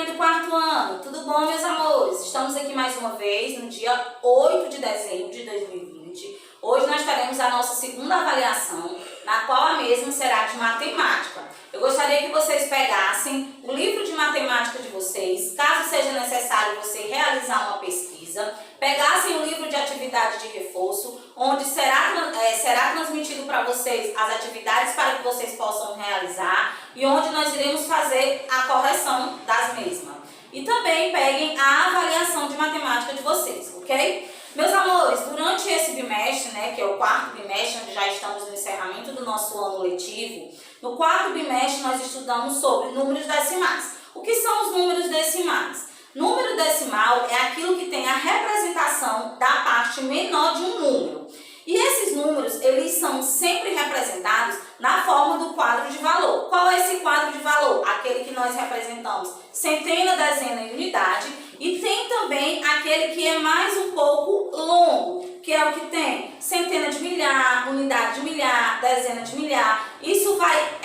turminha do quarto ano, tudo bom, meus amores? Estamos aqui mais uma vez no dia 8 de dezembro de 2020. Hoje nós teremos a nossa segunda avaliação, na qual a mesma será de matemática. Eu gostaria que vocês pegassem o livro de matemática de vocês, caso seja necessário você realizar uma pesquisa, pegassem o livro de atividade de reforço, onde será transmitido para vocês as atividades para que vocês possam realizar e onde nós iremos fazer a correção das mesmas. E também peguem a avaliação de matemática de vocês, ok? Meus amores, durante esse bimestre, que é o quarto bimestre, onde já estamos no encerramento do nosso ano letivo, no quarto bimestre nós estudamos sobre números decimais. O que são os números decimais? Número decimal é aquilo que tem a representação da parte menor de um número. E esses números, eles são sempre representados na forma do quadro de valor. Qual é esse quadro de valor? Aquele que nós representamos centena, dezena e unidade. E tem também aquele que é mais um pouco longo, que é o que tem centena de milhar, unidade de milhar, dezena de milhar. Isso vai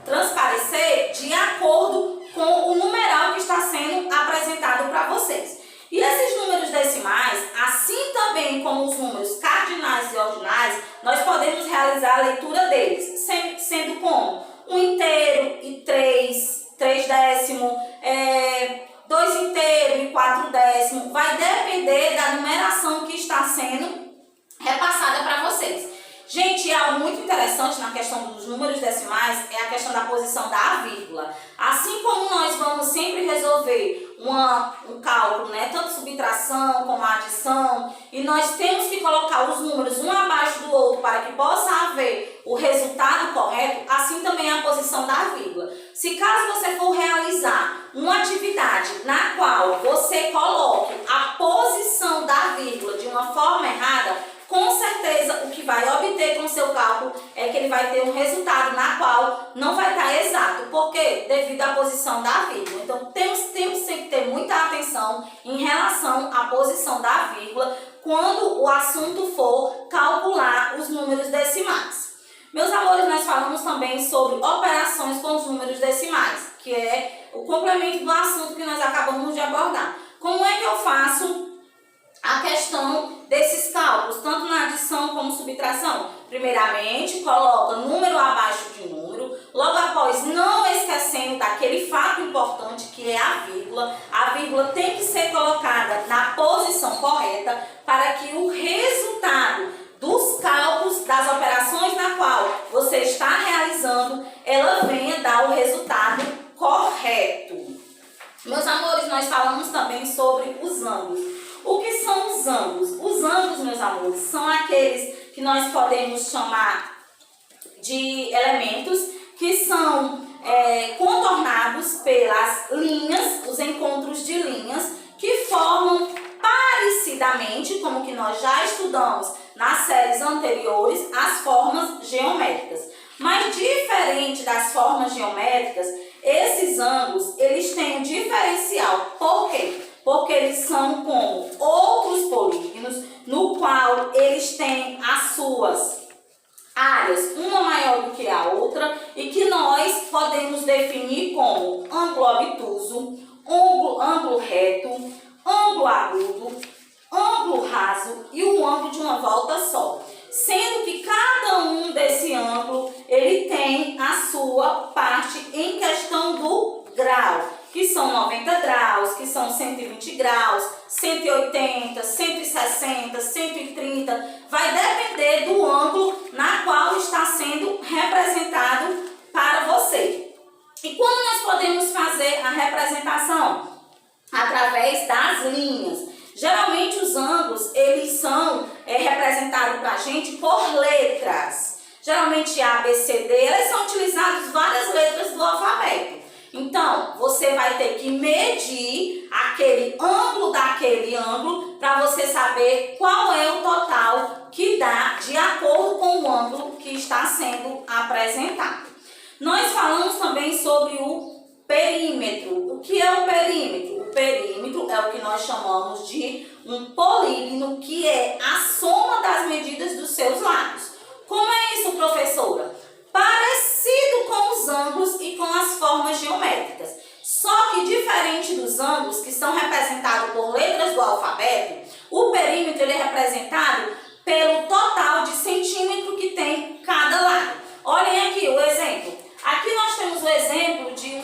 transparecer de acordo com o numeral que está sendo apresentado para vocês. E esses números decimais, assim também como os números cardinais e ordinais, nós podemos realizar a leitura deles, sendo como 1 inteiro e 3 décimos, 2 inteiro e 4 décimos, vai depender da numeração que está sendo repassada para vocês. Gente, algo muito interessante na questão dos números decimais é a questão da posição da vírgula. Assim como nós vamos sempre resolver um cálculo, tanto subtração como adição, e nós temos que colocar os números um abaixo do outro para que possa haver o resultado correto, assim também é a posição da vírgula. Se caso você for realizar uma atividade na qual você coloque a posição da vírgula de uma forma errada, com certeza o que vai obter com o seu cálculo é que ele vai ter um resultado na qual não vai estar exato. Por quê? Devido à posição da vírgula. Então, temos sempre que ter muita atenção em relação à posição da vírgula quando o assunto for calcular os números decimais. Meus amores, nós falamos também sobre operações com os números decimais, que é o complemento do assunto que nós acabamos de abordar. Como é que eu faço a questão desses cálculos, tanto na adição como subtração? Primeiramente, coloca número abaixo de número, logo após, não esquecendo daquele fato importante que é a vírgula. A vírgula tem que ser colocada na posição correta para que o resultado dos cálculos, das operações na qual você está realizando, ela venha dar o resultado correto. Meus amores, nós falamos também sobre os ângulos. O que são os ângulos? Os ângulos, meus amores, são aqueles que nós podemos chamar de elementos que são contornados pelas linhas, os encontros de linhas, que formam parecidamente, como que nós já estudamos nas séries anteriores, as formas geométricas. Mas diferente das formas geométricas, esses ângulos, eles têm um diferencial. Por quê? Porque eles são como outros polígonos, no qual eles têm as suas áreas, uma maior do que a outra, e que nós podemos definir como ângulo obtuso, ângulo reto, ângulo agudo, ângulo raso e o ângulo de uma volta só. Sendo que cada um desse ângulo, ele tem a sua parte em questão do grau, que são 90 graus, que são 120 graus, 180, 160, 130, vai depender do ângulo na qual está sendo representado para você. E como nós podemos fazer a representação? Através das linhas. Geralmente os ângulos, eles são representados para a gente por letras. Geralmente A, B, C, D, elas são utilizadas várias letras do alfabeto. Então, você vai ter que medir aquele ângulo daquele ângulo para você saber qual é o total que dá de acordo com o ângulo que está sendo apresentado. Nós falamos também sobre o perímetro. O que é o perímetro? O perímetro é o que nós chamamos de um polígono, que é a soma das medidas dos seus lados. Como é isso, professora? Parecido com os ângulos e com as formas geométricas. Só que, diferente dos ângulos, que são representados por letras do alfabeto, o perímetro ele é representado pelo total de centímetro que tem cada lado. Olhem aqui o exemplo. Aqui nós temos o exemplo de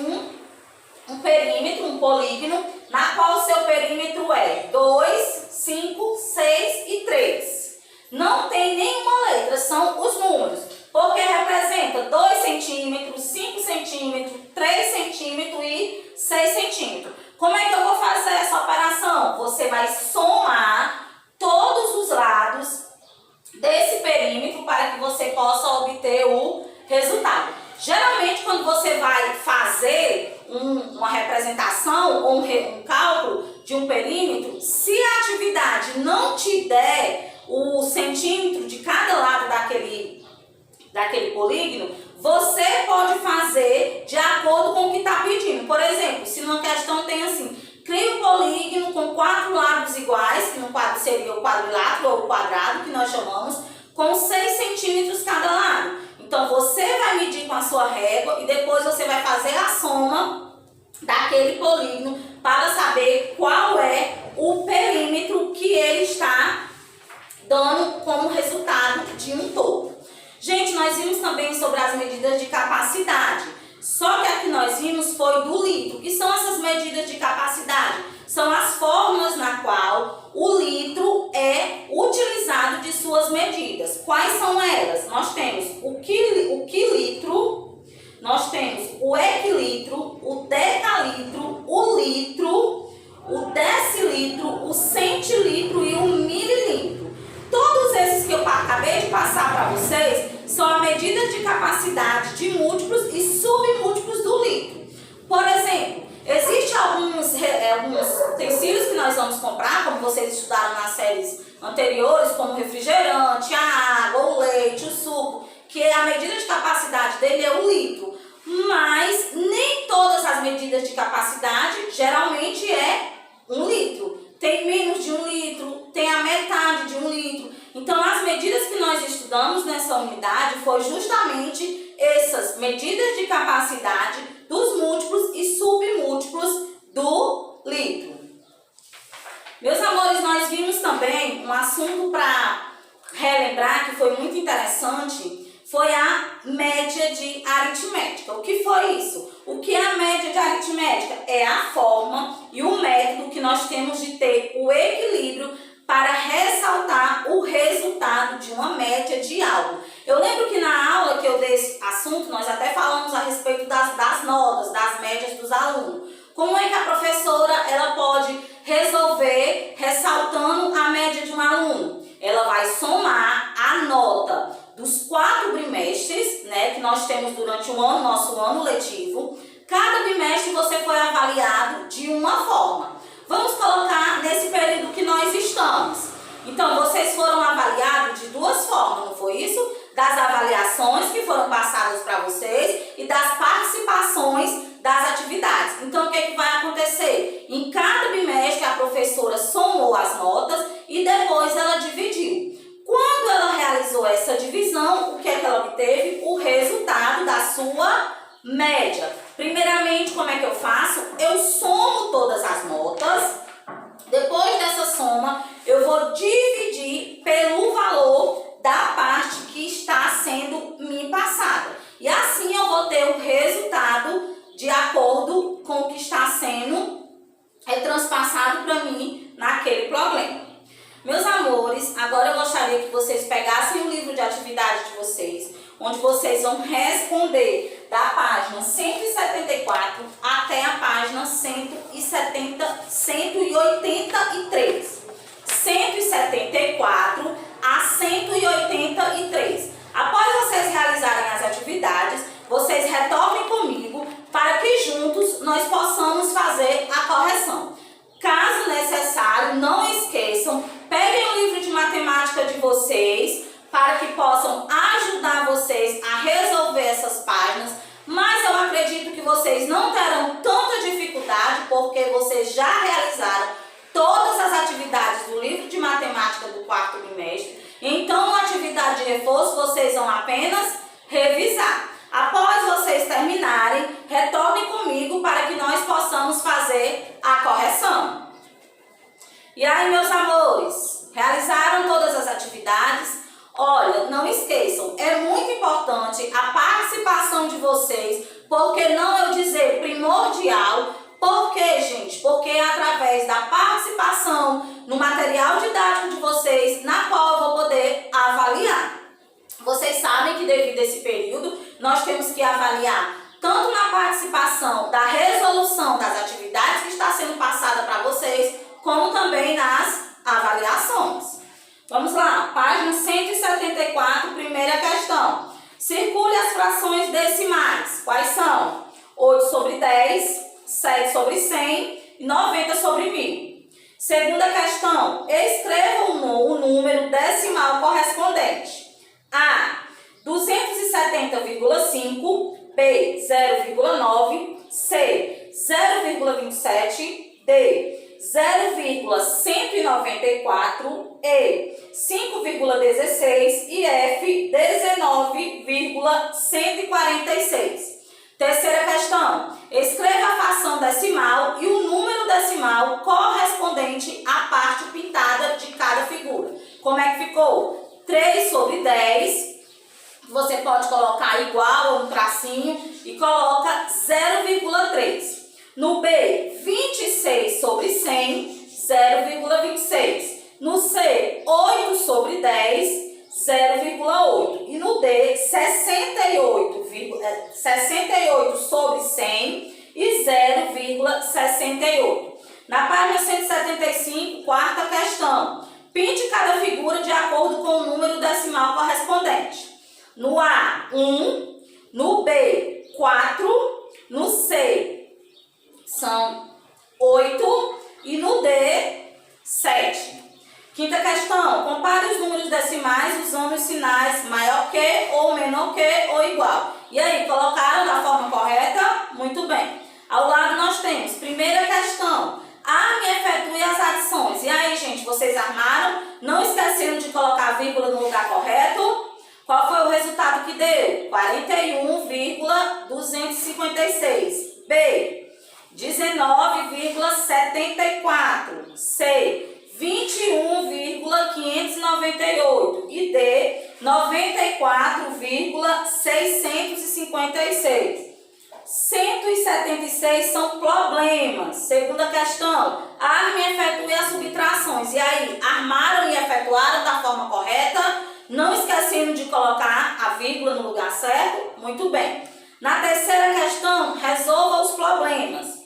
um perímetro, um polígono, na qual o seu perímetro é 2, 5, 6 e 3. Não tem nenhuma letra, são os números, porque representa 2 centímetros, 5 centímetros, 3 centímetros e 6 centímetros. Como é que eu vou fazer essa operação? Você vai somar todos os lados desse perímetro para que você possa obter o resultado. Geralmente, quando você vai fazer uma representação ou um cálculo de um perímetro, se a atividade não te der o centímetro de cada lado daquele polígono, você pode fazer de acordo com o que está pedindo. Por exemplo, se numa questão tem assim, cria um polígono com 4 lados iguais, que no quadro seria o quadrilátero ou o quadrado, que nós chamamos, com 6 centímetros cada lado. Então, você vai medir com a sua régua e depois você vai fazer a soma daquele polígono para saber qual é o perímetro que ele está dando como resultado de um todo. Gente, nós vimos também sobre as medidas de capacidade. Só que a que nós vimos foi do litro. O que são essas medidas de capacidade? São as fórmulas na qual o litro é utilizado de suas medidas. Quais são elas? Nós temos o quilitro, nós temos o equilitro, o decalitro, o litro, o decilitro, o centilitro e o mililitro. Todos esses que eu acabei de passar para vocês são a medida de capacidade de múltiplos e submúltiplos do litro. Por exemplo, existem alguns utensílios que nós vamos comprar, como vocês estudaram nas séries anteriores, como o refrigerante, a água, o leite, o suco, que a medida de capacidade dele é o litro. Mas nem todas as medidas de capacidade geralmente é 1 litro. Tem menos de 1 litro, tem a metade de 1 litro. Então, as medidas que nós estudamos nessa unidade foi justamente essas medidas de capacidade dos múltiplos e submúltiplos do litro. Meus amores, nós vimos também um assunto para relembrar que foi muito interessante, foi a média de aritmética. O que foi isso? O que é a média de aritmética? É a forma e o método que nós temos de ter o equilíbrio para ressaltar o resultado de uma média de algo. Eu lembro que na aula que eu dei esse assunto, nós até falamos a respeito das notas, das médias dos alunos. Como é que a professora ela pode resolver ressaltando a média de um aluno? Ela vai somar a nota dos 4 bimestres, né, que nós temos durante o ano, nosso ano letivo. Cada bimestre você foi avaliado de uma forma. Vamos colocar nesse período que nós estamos. Então, vocês foram avaliados de 2 formas, não foi isso? Das avaliações que foram passadas para vocês e das participações das atividades. Então, o que é que vai acontecer? Em cada bimestre, a professora somou as notas e depois ela dividiu. Quando ela realizou essa divisão, o que é que ela obteve? O resultado da sua média. Primeiramente, como é que eu faço? Eu somo todas as notas. Depois dessa soma, eu vou dividir pelo valor da parte que está sendo me passada. E assim eu vou ter o resultado de acordo com o que está sendo transpassado para mim naquele problema. Meus amores, agora eu gostaria que vocês pegassem o livro de atividade de vocês, onde vocês vão responder da página 174 até a página 183. 174 a 183. Após vocês realizarem as atividades, vocês retornem comigo para que juntos nós possamos fazer a correção. Caso necessário, não esqueçam, peguem o livro de matemática de vocês para que possam ajudar vocês a resolver essas páginas, mas eu acredito que vocês não terão tanta dificuldade porque vocês já realizaram todas as atividades do livro de matemática do 4º bimestre. Então, na atividade de reforço, vocês vão apenas revisar. Após vocês terminarem, retornem comigo para que nós possamos fazer a correção. E aí, meus amores, realizaram todas as atividades? Olha, não esqueçam, é muito importante a participação de vocês, porque não eu dizer primordial. Por quê, gente? Porque é através da participação no material didático de vocês, na qual eu vou poder avaliar. Vocês sabem que devido a esse período, nós temos que avaliar tanto na participação da resolução das atividades que está sendo passada para vocês, como também nas avaliações. Vamos lá, página 174, primeira questão. Circule as frações decimais. Quais são? 8 sobre 10, 7 sobre 100 e 90 sobre 1000. Segunda questão, escreva o número decimal correspondente. A, 270,5, B, 0,9, C, 0,27, D, 0,194, E, 5,16 e F, 19,146. Terceira questão, escreva a fração decimal e o número decimal correspondente à parte pintada de cada figura. Como é que ficou? 3 sobre 10, você pode colocar igual ou um tracinho e coloca 0,3. No B, 26 sobre 100, 0,26. No C, 8 sobre 10, 0,8. E no D, 68 sobre 100 e 0,68. Na página 175, quarta questão. Pinte cada figura de acordo com o número decimal correspondente. No A, 1. No B, 4. No C, são 8. E no D, 7. Quinta questão, compare os números decimais usando os sinais maior que, ou menor que, ou igual. E aí, colocaram da forma correta? Muito bem. Ao lado nós temos, primeira questão, arme e efetue as adições. E aí, gente, vocês armaram? Não esqueceram de colocar a vírgula no lugar correto? Qual foi o resultado que deu? 41,256. B, 19,74. C, 21,598 e D, 94,656. 176 são problemas. Segunda questão, arme e efetue as subtrações. E aí, armaram e efetuaram da forma correta? Não esquecendo de colocar a vírgula no lugar certo? Muito bem. Na terceira questão, resolva os problemas.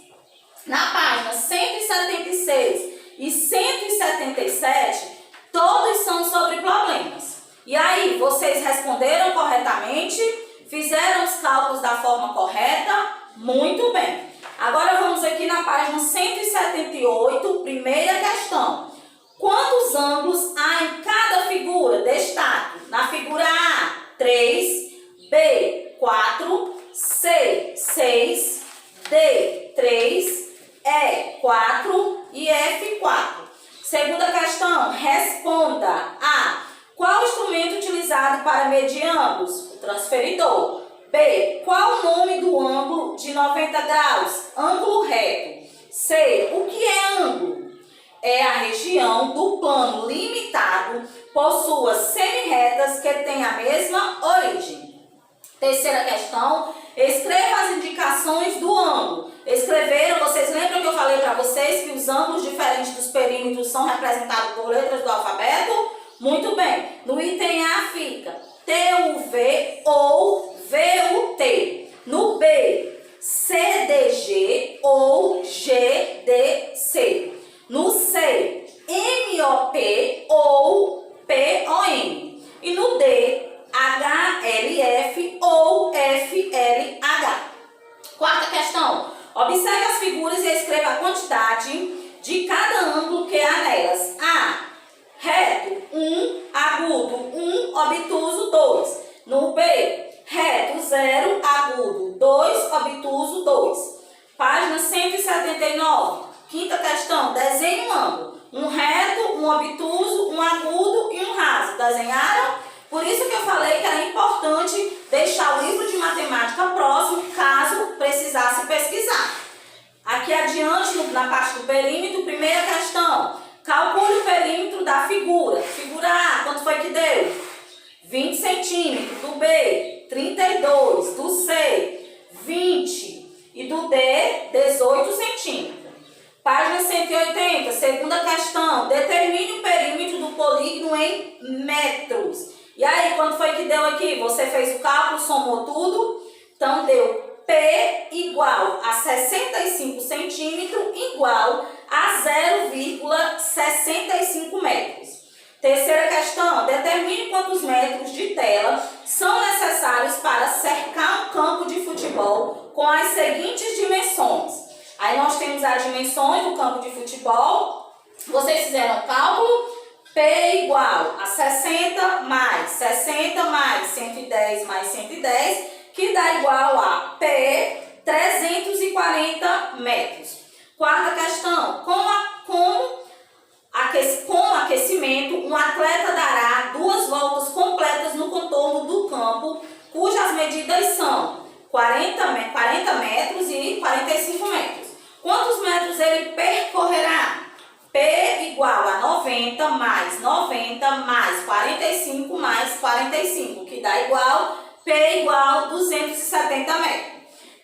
Na página 176 e 177, todos são sobre problemas. E aí, vocês responderam corretamente? Fizeram os cálculos da forma correta? Muito bem. Agora vamos aqui na página 178, primeira questão. Quantos ângulos há em cada figura? Destaque. Na figura A, 3, B, 4, C, 6, D, 3, E, 4 e F, 4. Segunda questão, responda. A. Qual o instrumento utilizado para medir ângulos? O transferidor. B. Qual o nome do ângulo de 90 graus? Ângulo reto. C. O que é ângulo? É a região do plano limitado por suas semi-retas que têm a mesma origem. Terceira questão, escreva as indicações do ângulo. Escreveram, vocês lembram que eu falei para vocês que os ângulos diferentes dos perímetros são representados por letras do alfabeto? Muito bem, no item A fica TUV ou VUT. No B, CDG ou GDC. No C, MOP ou POM. E no D, HLF ou FLH. Quarta questão. Observe as figuras e escreva a quantidade de cada ângulo que há nelas. A. Reto, 1. Agudo, 1. Obtuso, 2. No B. Reto, 0. Agudo, 2. Obtuso, 2. Página 179. Quinta questão. Desenhe um ângulo. Um reto, um obtuso, um agudo e um raso. Desenharam? Por isso que eu falei que era importante deixar o livro de matemática próximo, caso precisasse pesquisar. Aqui Aqui adiante, na parte do perímetro, primeira questão. Calcule o perímetro da figura. Figura A, quanto foi que deu? 20 centímetros. Do B, 32. Do C, 20. E do D, 18 centímetros. Página 180, segunda questão. Determine o perímetro do polígono em metros. E aí, quanto foi que deu aqui? Você fez o cálculo, somou tudo. Então, deu P igual a 65 centímetros igual a 0,65 metros. Terceira questão. Determine quantos metros de tela são necessários para cercar um campo de futebol com as seguintes dimensões. Aí nós temos as dimensões do campo de futebol. Vocês fizeram o cálculo. P igual a 60 mais 110 mais 110, que dá igual a P 340 metros. Quarta questão. Com aquecimento, um atleta dará 2 voltas completas no contorno do campo, cujas medidas são 40 metros e 45 metros. Quantos metros ele percorrerá? P igual a 90 mais 45 mais 45, que dá igual P igual a 270 metros.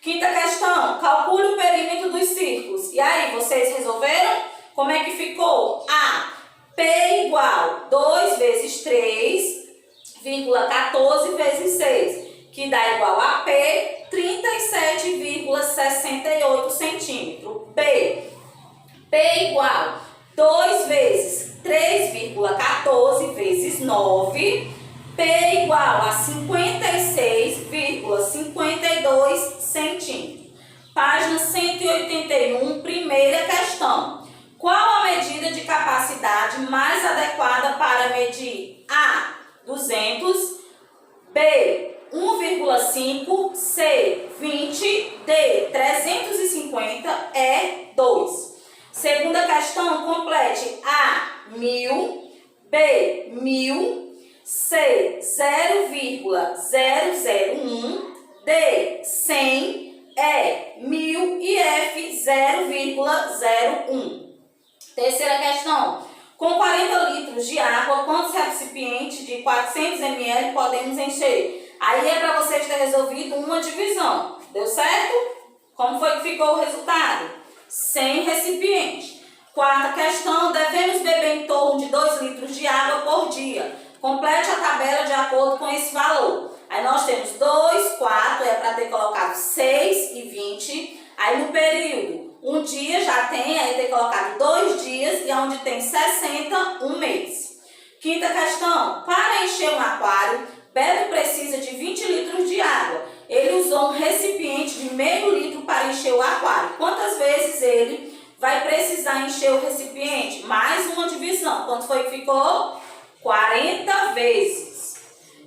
Quinta questão. Calcule o perímetro dos círculos. E aí, vocês resolveram? Como é que ficou? A. P igual 2 vezes 3,14 vezes 6, que dá igual a P 37,68 centímetros. B. P igual 2 vezes 3,14 vezes 9, P igual a 56,52 centímetros. Página 181, primeira questão. Qual a medida de capacidade mais adequada para medir? A. 200, B. 1,5, C. 20, D. 350, E. 2. Segunda questão, complete. A. 1000, B. 1000, C. 0,001, D. 100, E. 1000 e F. 0,01. Terceira questão. Com 40 litros de água, quantos recipientes de 400 ml podemos encher? Aí é para vocês terem resolvido uma divisão. Deu certo? Como foi que ficou o resultado? 100 recipientes. Quarta questão. Devemos beber em torno de 2 litros de água por dia. Complete a tabela de acordo com esse valor. Aí nós temos 2, 4, é para ter colocado 6 e 20. Aí no período, um dia já tem, aí ter colocado 2 dias, e onde tem 60, um mês. Quinta questão. Para encher um aquário, Beto precisa de 20 litros de água. Ele usou um recipiente de meio litro para encher o aquário. Quantas vezes ele vai precisar encher o recipiente? Mais uma divisão. Quanto foi que ficou? 40 vezes.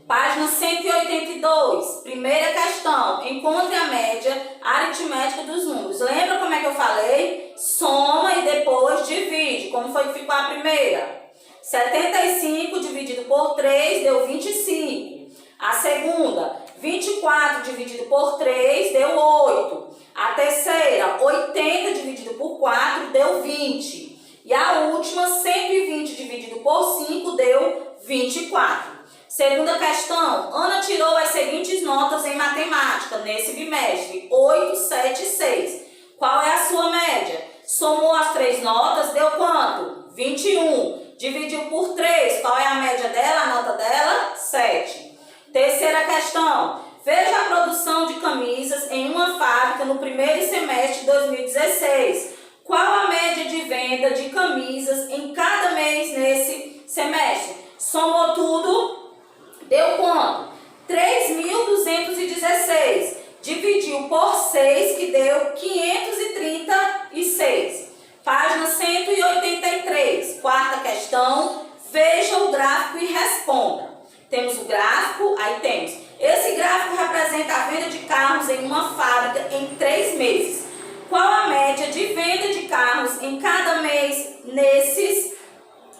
Página 182, primeira questão. Encontre a média aritmética dos números. Lembra como é que eu falei? Soma e depois divide. Como foi que ficou a primeira? 75 dividido por 3 deu 25. A segunda, 24 dividido por 3 deu 8. A terceira, 80 dividido por 4 deu 20. E a última, 120 dividido por 5 deu 24. Segunda questão. Ana tirou as seguintes notas em matemática nesse bimestre: 8, 7 e 6. Qual é a sua média? Somou as 3 notas, deu quanto? 21. Dividiu por 3, qual é a média dela, a nota dela? 7. Terceira questão. Veja a produção de camisas em uma fábrica no primeiro semestre de 2016. Qual a média de venda de camisas em cada mês nesse semestre? Somou tudo, deu quanto? 3.216. Dividiu por 6, que deu 536. Página 183. Quarta questão. Veja o gráfico e responda. Temos o gráfico, aí temos. Esse gráfico representa a venda de carros em uma fábrica em 3 meses. Qual a média de venda de carros em cada mês nesses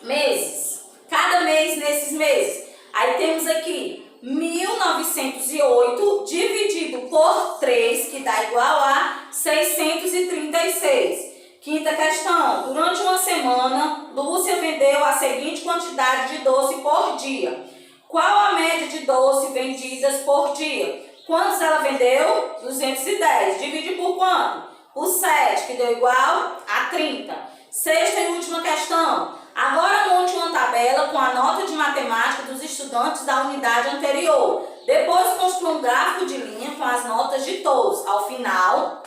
meses? Cada mês nesses meses. Aí temos aqui 1908 dividido por 3, que dá igual a 636. Quinta questão. Durante uma semana, Lúcia vendeu a seguinte quantidade de doce por dia. Qual a média de doce vendidas por dia? Quantos ela vendeu? 210. Divide por quanto? Por 7, que deu igual a 30. Sexta e última questão. Agora monte uma tabela com a nota de matemática dos estudantes da unidade anterior. Depois construa um gráfico de linha com as notas de todos. Ao final,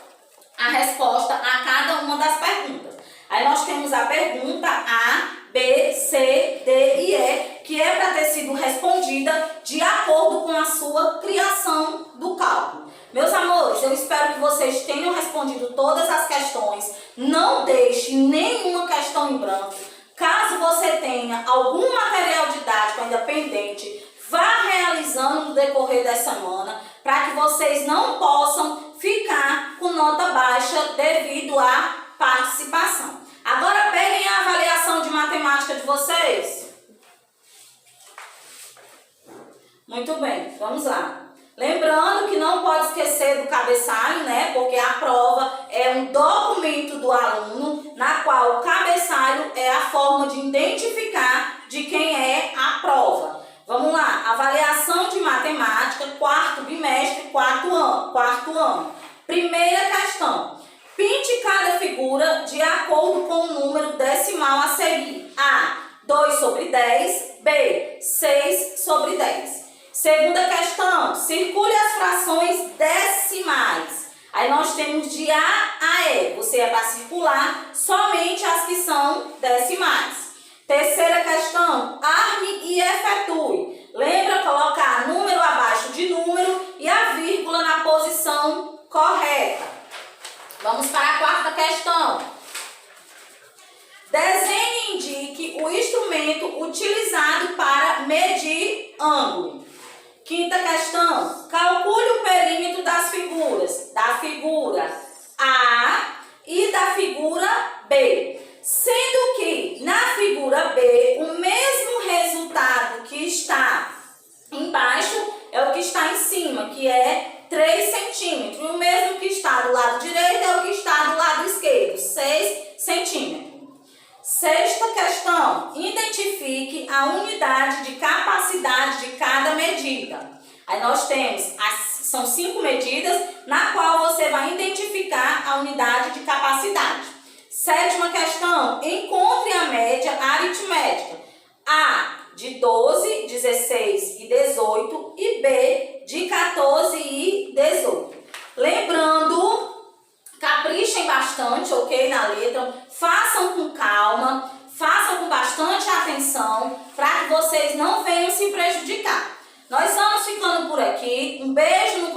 a resposta a cada uma das perguntas. Aí nós temos a pergunta A, B, C, D e E, que é para ter sido respondida de acordo com a sua criação do cálculo. Meus amores, eu espero que vocês tenham respondido todas as questões. Não deixe nenhuma questão em branco. Caso você tenha algum material didático ainda pendente, vá realizando no decorrer da semana, para que vocês não possam ficar com nota baixa devido à participação. Agora peguem a avaliação de matemática de vocês. Muito bem, vamos lá. Lembrando que não pode esquecer do cabeçalho, né? Porque a prova é um documento do aluno, na qual o cabeçalho é a forma de identificar de quem é a prova. Vamos lá, avaliação de matemática, quarto bimestre, quarto ano. Primeira questão. Pinte cada figura de acordo com o número decimal a seguir. A, 2 sobre 10. B, 6 sobre 10. Segunda questão. Circule as frações decimais. Aí nós temos de A a E. Você é para circular somente as que são decimais. Terceira questão. Arme e efetue. Lembra colocar número abaixo de número e a vírgula na posição correta. Vamos para a quarta questão. Desenhe e indique o instrumento utilizado para medir ângulo. Quinta questão. Calcule o perímetro das figuras. Da figura A e da figura B. Sendo que na figura B, o mesmo resultado que está embaixo é o que está em cima, que é 3 centímetros. E o mesmo que está do lado direito é o que está do lado esquerdo, 6 centímetros. Sexta questão. Identifique a unidade de capacidade de cada medida. Aí nós temos, são 5 medidas, na qual você vai identificar a unidade de capacidade. Sétima questão. Encontre a média aritmética. A, de 12, 16 e 18 e B, de 14 e 18. Lembrando, caprichem bastante, ok, na letra, façam com calma, façam com bastante atenção, para que vocês não venham se prejudicar. Nós vamos ficando por aqui, um beijo no